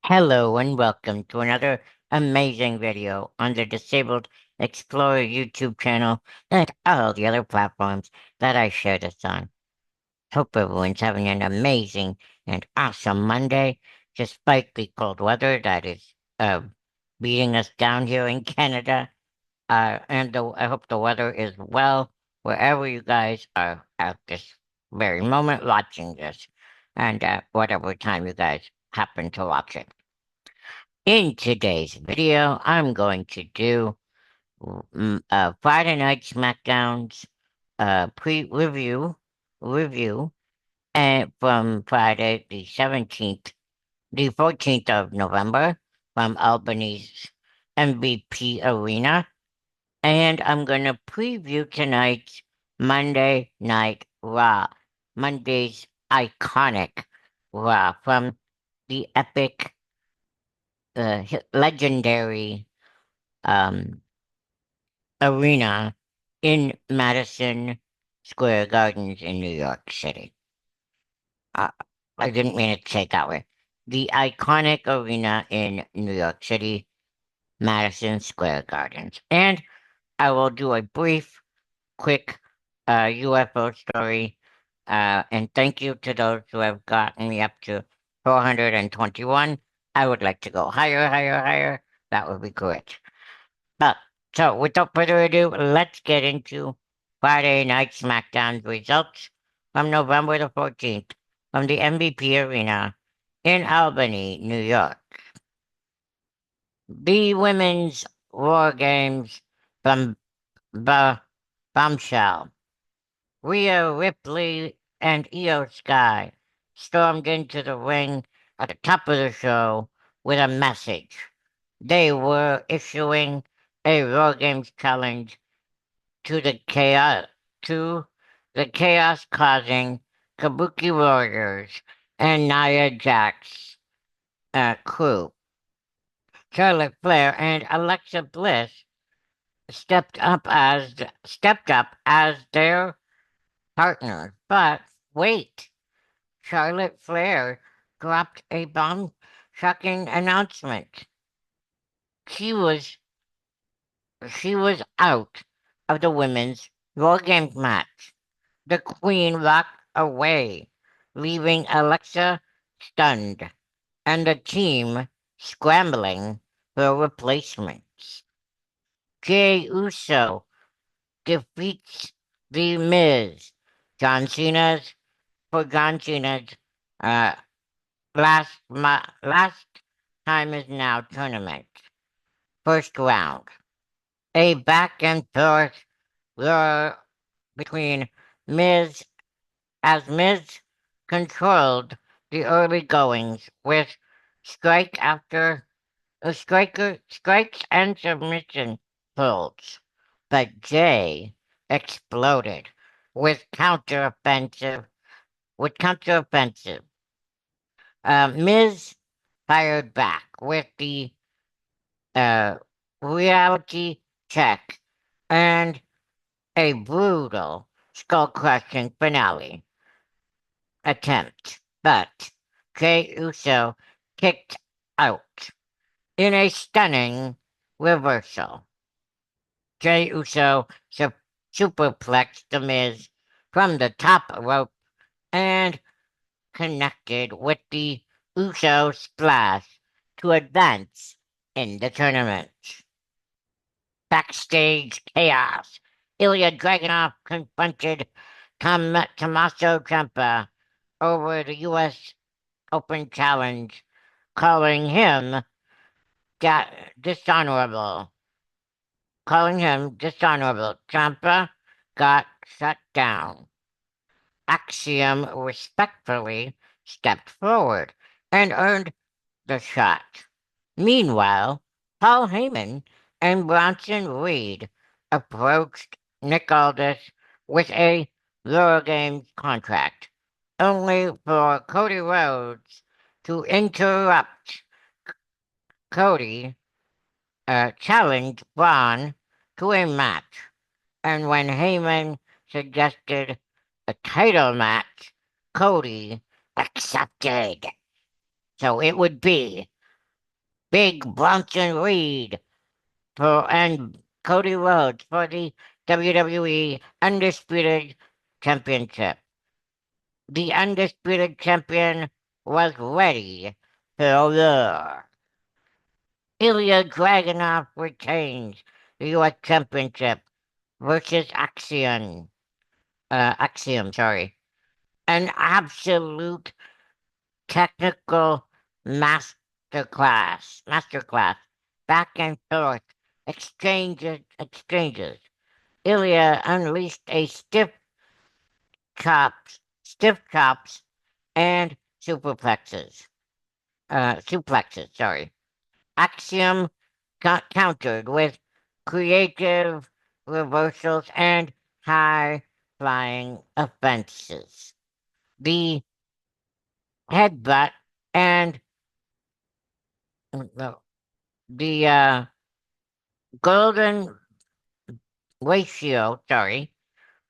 Hello and welcome to another amazing video on the Disabled Explorer YouTube channel and all the other platforms that I share this on. Hope everyone's having an amazing and awesome Monday, despite the cold weather that is beating us down here in Canada. I hope the weather is well wherever you guys are at this very moment watching this, and whatever time you guys happen to watch it. In today's video, I'm going to do Friday Night SmackDown's review and from Friday the 14th of November from Albany's MVP Arena. And I'm going to preview tonight's Monday Night Raw, Monday's iconic Raw from the epic, legendary um, arena in Madison Square Gardens in New York City. Uh, I didn't mean it to say it that way. The iconic arena in New York City, Madison Square Gardens. And I will do a brief, quick UFO story. And thank you to those who have gotten me up to 421. I would like to go higher, higher, higher. That would be great. But so without further ado, let's get into Friday Night SmackDown's results from November the 14th from the MVP Arena in Albany, New York. The women's War Games from Bombshell. Rhea Ripley and Io Sky stormed into the ring at the top of the show with a message. They were issuing a Raw Games challenge to the chaos causing Kabuki Warriors and Nia Jax's crew. Charlotte Flair and Alexa Bliss stepped up as their partners. But wait, Charlotte Flair dropped a bomb shocking announcement. She was she was out of the women's Raw Games match. The Queen walked away, leaving Alexa stunned and the team scrambling for replacements. Jey Uso defeats The Miz. John Cena's John Cena's uh, last time is now tournament. First round. A back and forth war between Miz Miz controlled the early goings with strike after strikes and submission holds. But Jay exploded with counteroffensive counteroffensive. Miz fired back with the uh, reality check and a brutal skull crushing finale attempt, but Jey Uso kicked out in a stunning reversal. Jey Uso superplexed The Miz from the top rope and connected with the Uso splash to advance in the tournament. Backstage chaos. Ilya Dragunov confronted Tommaso Ciampa over the U.S. Open Challenge, calling him dishonorable. Ciampa got shut down. Axiom respectfully stepped forward and earned the shot. Meanwhile, Paul Heyman and Bronson Reed approached Nick Aldis with a War Games contract, only for Cody Rhodes to interrupt. Cody challenged Braun to a match, and when Heyman suggested a title match, Cody accepted. So it would be Big Bronson Reed and Cody Rhodes for the WWE Undisputed Championship. The Undisputed Champion was ready for war. Ilya Dragunov retains the U.S. Championship versus Axiom, sorry. An absolute technical masterclass, back and forth, exchanges. Ilya unleashed a stiff chops, and suplexes, sorry. Axiom got countered with creative reversals and high flying offenses. The headbutt and no, the golden ratio, sorry,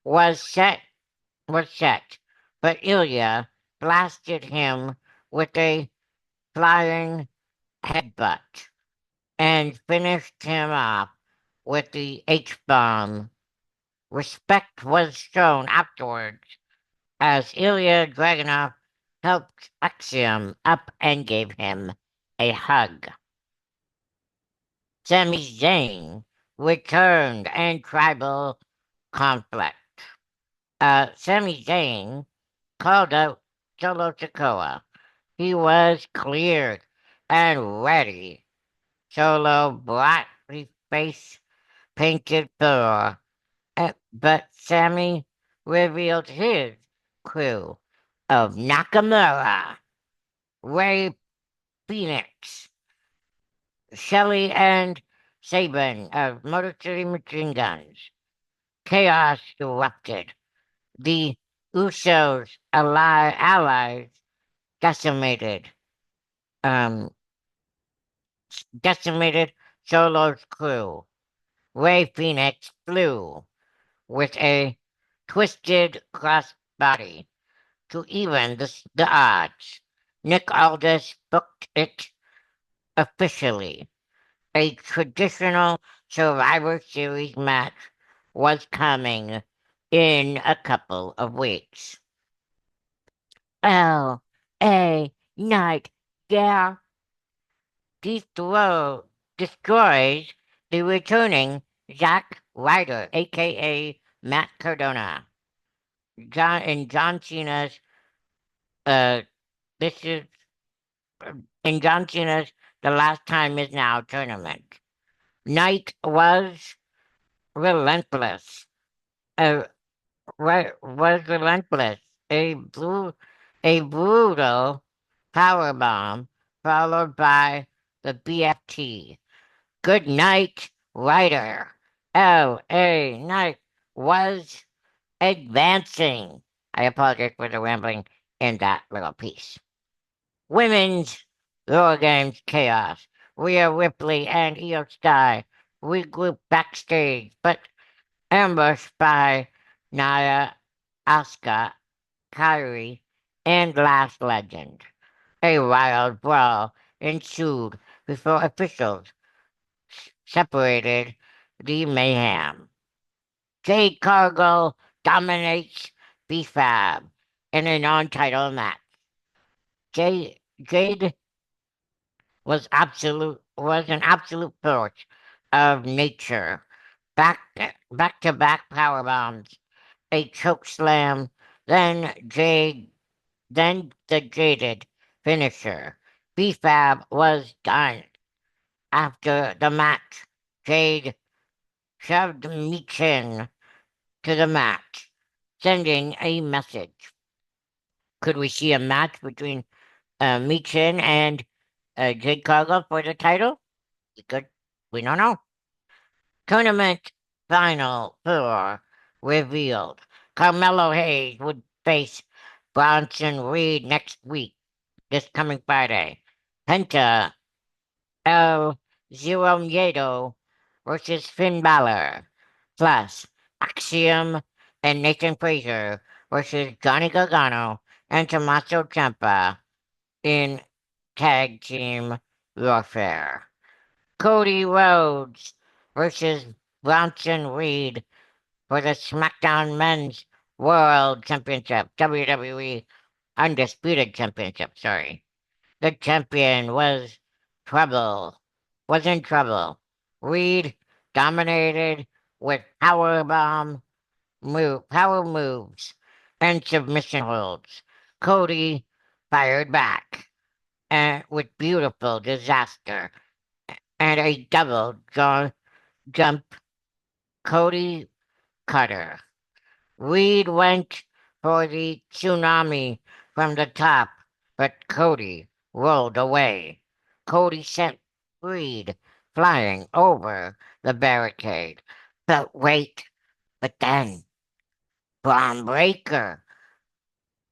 was set, but Ilya blasted him with a flying headbutt and finished him off with the H bomb. Respect was shown afterwards as Ilya Dragunov helped Axiom up and gave him a hug. Sami Zayn returned and tribal conflict. Sami Zayn called out Solo Sikoa. He was cleared and ready. Solo brought the face painted fur, but Sammy revealed his crew of Nakamura, Ray Phoenix, Shelley, and Sabin of Motor City Machine Guns. Chaos erupted. The Usos allies decimated, um, decimated Solo's crew. Ray Phoenix flew with a twisted crossbody to even the odds. Nick Aldis booked it officially. A traditional Survivor Series match was coming in a couple of weeks. L.A. Knight, yeah, destroy, destroys the returning Zack Ryder, aka Matt Cardona. John Cena's, uh, this is in John Cena's The Last Time Is Now tournament. Knight was relentless. Uh, was relentless. A a brutal power bomb followed by the BFT. Good night, Ryder. L.A. Knight was advancing. I apologize for the rambling in that little piece. Women's War Games Chaos. Rhea Ripley and Io Sky regroup backstage, but ambushed by Nia, Asuka, Kyrie, and Last Legend. A wild brawl ensued before officials separated the mayhem. Jade Cargill dominates BFAB in a non-title match. Jade was an absolute force of nature. Back to back power bombs, a choke slam, then the jaded finisher. BFAB was done. After the match, Jade shoved Michin to the mat, sending a message. Could we see a match between Michin and Jade Cargill for the title? We could. We don't know. Tournament final four revealed. Carmelo Hayes would face Bronson Reed next week, this coming Friday. Penta El Zero Miedo versus Finn Balor. Plus, Axiom and Nathan Fraser versus Johnny Gargano and Tommaso Ciampa in tag team warfare. Cody Rhodes versus Bronson Reed for the SmackDown Men's World Championship, WWE Undisputed Championship, sorry. The champion was in trouble. Reed dominated with power moves and submission holds. Cody fired back and with beautiful disaster and a jump Cody cutter. Reed went for the tsunami from the top, but Cody rolled away. Cody sent Reed flying over the barricade. But then Braun Breaker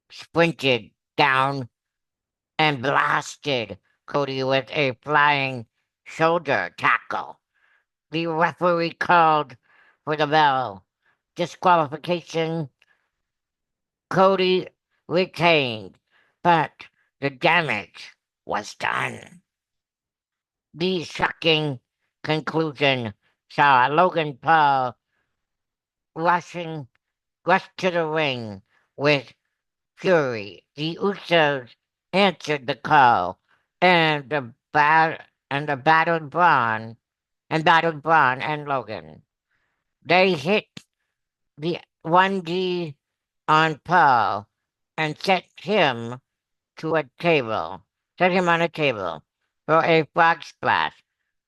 sprinted down and blasted Cody with a flying shoulder tackle. The referee called for the bell. Disqualification. Cody retained, but the damage was done. The shocking conclusion saw Logan Paul rushing rushed to the ring with fury. The Usos answered the call, and the battled Braun and Logan. They hit the 1D on Paul and set him on a table for a frog splash.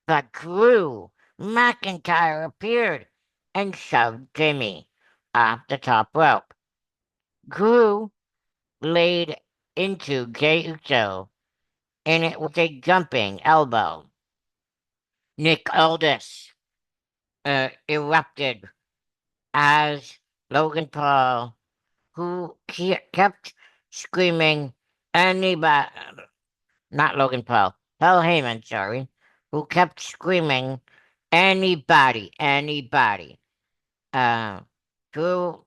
But Drew McIntyre appeared and shoved Jimmy off the top rope. Drew laid into Jey Uso, and it was a jumping elbow. Nick Aldis erupted as Logan Paul, who kept screaming, anybody, not Logan Paul, Paul Heyman, sorry, who kept screaming, anybody. Uh, Drew,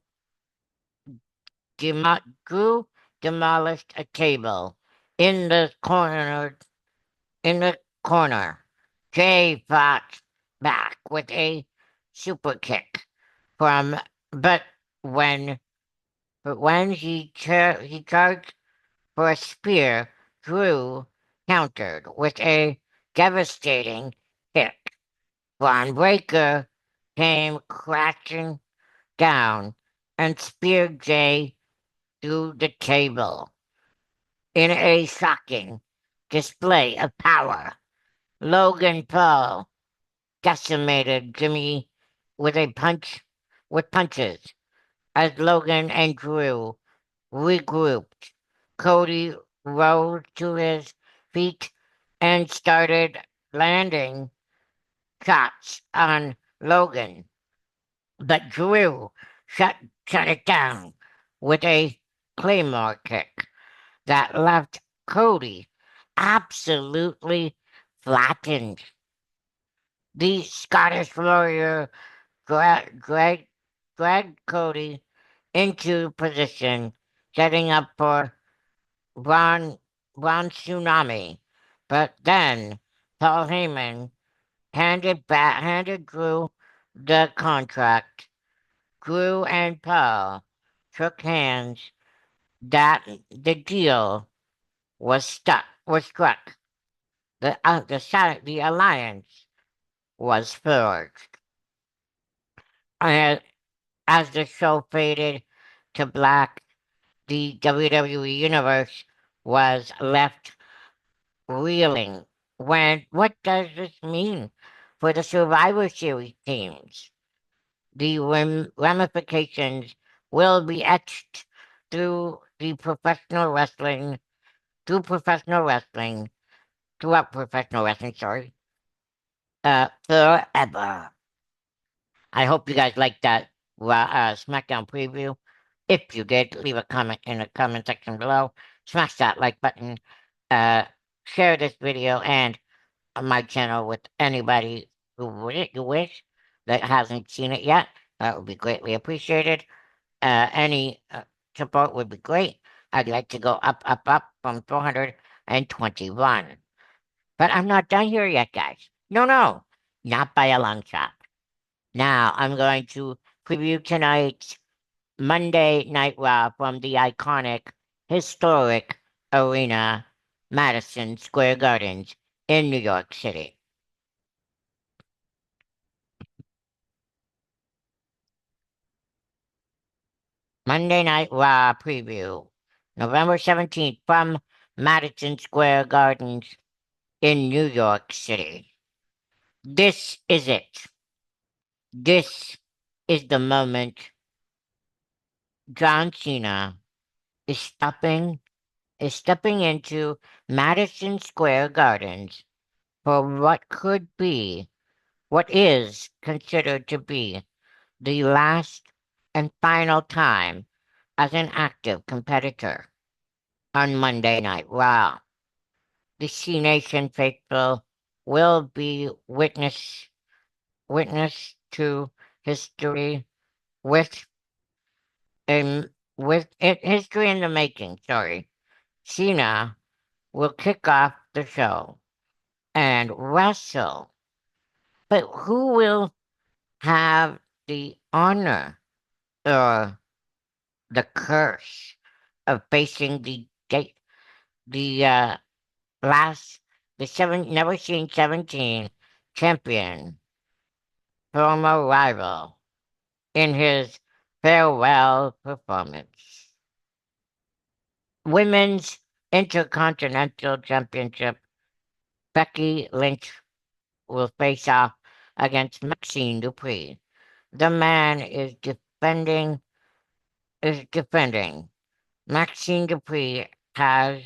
Drew demolished a table in the corner. In the corner, Jay fought back with a super kick from, but when he charged for a spear, Drew countered with a devastating kick. Von Breaker came crashing down and speared Jay through the table. In a shocking display of power, Logan Paul decimated Jimmy with a punches as Logan and Drew regrouped. Cody rose to his feet and started landing shots on Logan, but Drew shut it down with a claymore kick that left Cody absolutely flattened. The Scottish warrior dra- drag, dragged Cody into position, setting up for Braun, Braun Tsunami. But then Paul Heyman handed Drew the contract. Drew and Paul shook hands that the deal was struck. The alliance was forged. And as the show faded to black, the WWE Universe was left reeling. What does this mean for the Survivor Series teams? The ramifications will be etched through the professional wrestling, throughout professional wrestling, sorry, forever. I hope you guys liked that SmackDown preview. If you did, leave a comment in the comment section below. Smash that like button. Uh, Share this video and my channel with anybody you wish that hasn't seen it yet. That would be greatly appreciated. Any support would be great. I'd like to go up from 400 2021. But I'm not done here yet, guys. No, no, not by a long shot. Now I'm going to preview tonight's Monday Night Raw from the iconic, historic arena, Madison Square Gardens in New York City. Monday Night Raw preview, November 17th from Madison Square Gardens in New York City. This is it. This is the moment John Cena is stepping into Madison Square Gardens for what is considered to be the last and final time as an active competitor on Monday Night Raw. The C Nation faithful will be witness to history with history in the making. Sorry, Cena will kick off the show and wrestle, but who will have the honor or the curse of facing the last the never seen 17 champion, former rival, in his farewell performance? Women's Intercontinental Championship, Becky Lynch will face off against Maxine Dupree. The man is defending. Maxine Dupree has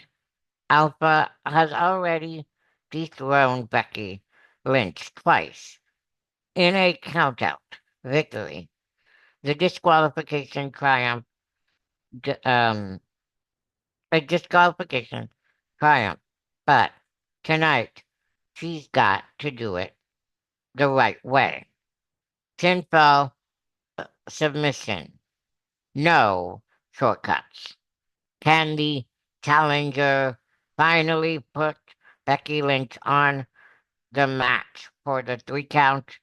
already dethroned Becky Lynch twice in a countout victory. The disqualification triumph, d- um, a disqualification triumph. But tonight, she's got to do it the right way. Pinfall submission. No shortcuts. Can the challenger finally put Becky Lynch on the mat for the 3 count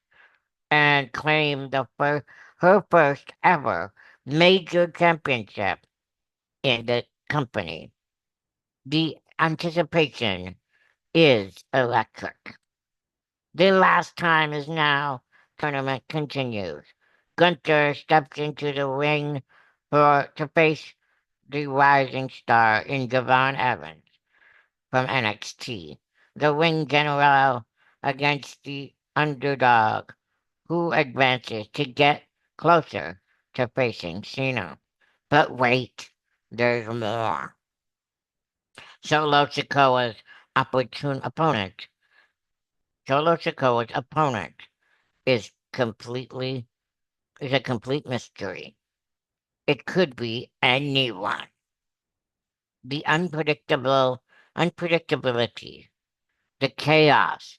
and claim her first ever major championship in the company? The anticipation is electric. The last time is now. Tournament continues. Gunther steps into the ring to face the rising star in Javon Evans from NXT, the ring general against the underdog who advances to get closer to facing Cena. But wait, there's more. Solo Sikoa's opportune opponent, Solo Sikoa's opponent is completely is a complete mystery. It could be anyone. The unpredictability, the chaos.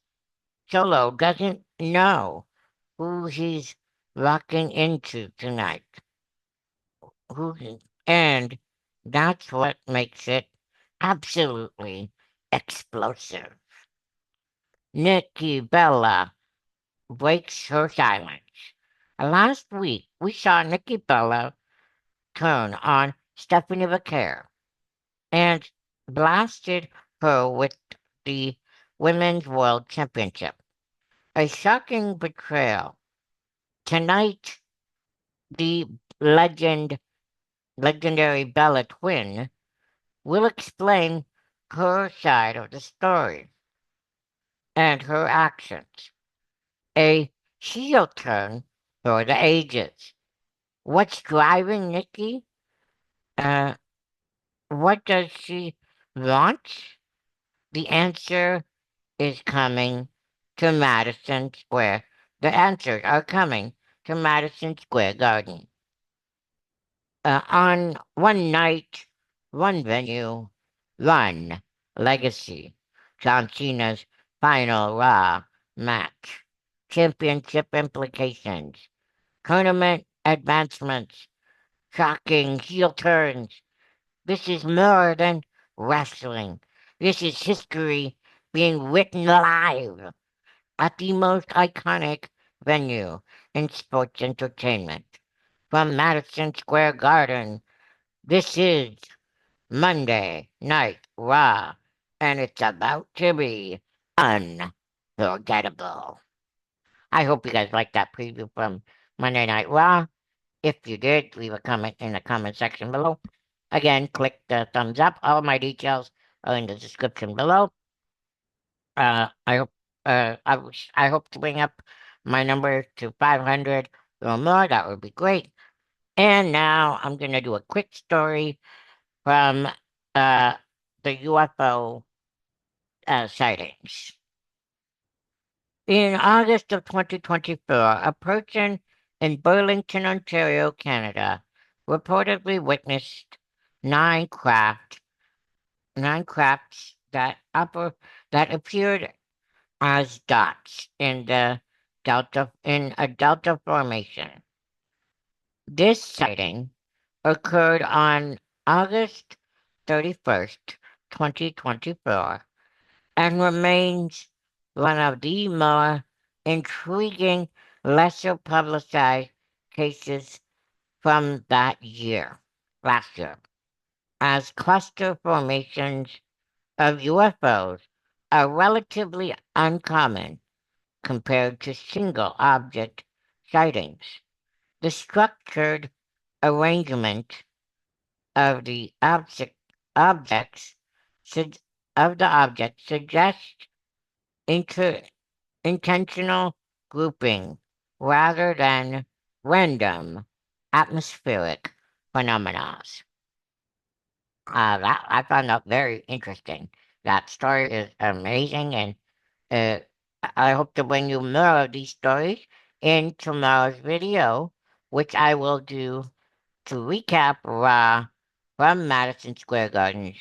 Solo doesn't know who he's walking into tonight. Who he- and that's what makes it absolutely explosive. Nikki Bella breaks her silence. Last week, we saw Nikki Bella turn on Stephanie Vaquer and blasted her with the Women's World Championship. A shocking betrayal. Tonight, the legend, legendary Bella twin will explain her side of the story and her actions. A heel turn for the ages. What's driving Nikki? Uh, what does she want? The answer is coming to Madison Square. The answers are coming to Madison Square Garden. On one night, one venue, one legacy. John Cena's final Raw match. Championship implications. Tournament advancements. Shocking heel turns. This is more than wrestling. This is history being written live at the most iconic venue in sports entertainment. From Madison Square Garden, this is Monday Night Raw, and it's about to be unforgettable. I hope you guys liked that preview from Monday Night Raw. If you did, leave a comment in the comment section below. Again, click the thumbs up. All of my details are in the description below. I hope I hope to bring up my number to 500 or more. That would be great. And now I'm gonna do a quick story from uh, the UFO sightings. In August of 2024, a person in Burlington, Ontario, Canada, reportedly witnessed nine craft, nine crafts that appeared as dots in a delta formation. This sighting occurred on August 31st, 2024, and remains one of the more intriguing, lesser publicized cases from that year, last year, as cluster formations of UFOs are relatively uncommon compared to single object sightings. The structured arrangement of the objects sug- of the object suggests inter- intentional grouping rather than random atmospheric phenomena. That I found that very interesting. That story is amazing, and uh, I hope to bring you more of these stories in tomorrow's video, which I will do to recap Raw from Madison Square Garden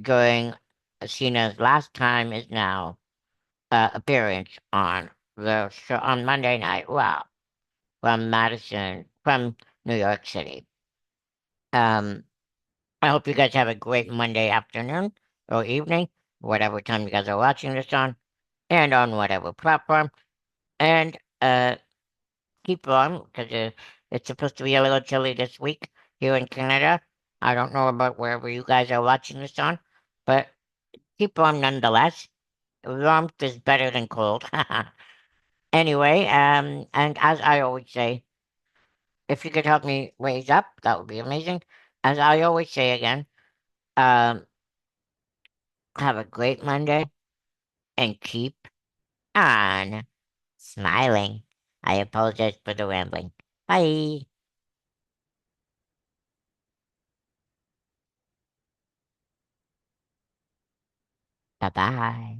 during Cena's last time is now appearance on the show on Monday Night Raw from New York City. Um, I hope you guys have a great Monday afternoon or evening, whatever time you guys are watching this on, and on whatever platform. And keep on, because it's supposed to be a little chilly this week here in Canada. I don't know about wherever you guys are watching this on, but keep on nonetheless. Warmth is better than cold. Anyway, and as I always say, if you could help me raise up, that would be amazing. As I always say again, um, have a great Monday and keep on smiling. I apologize for the rambling. Bye. Bye bye.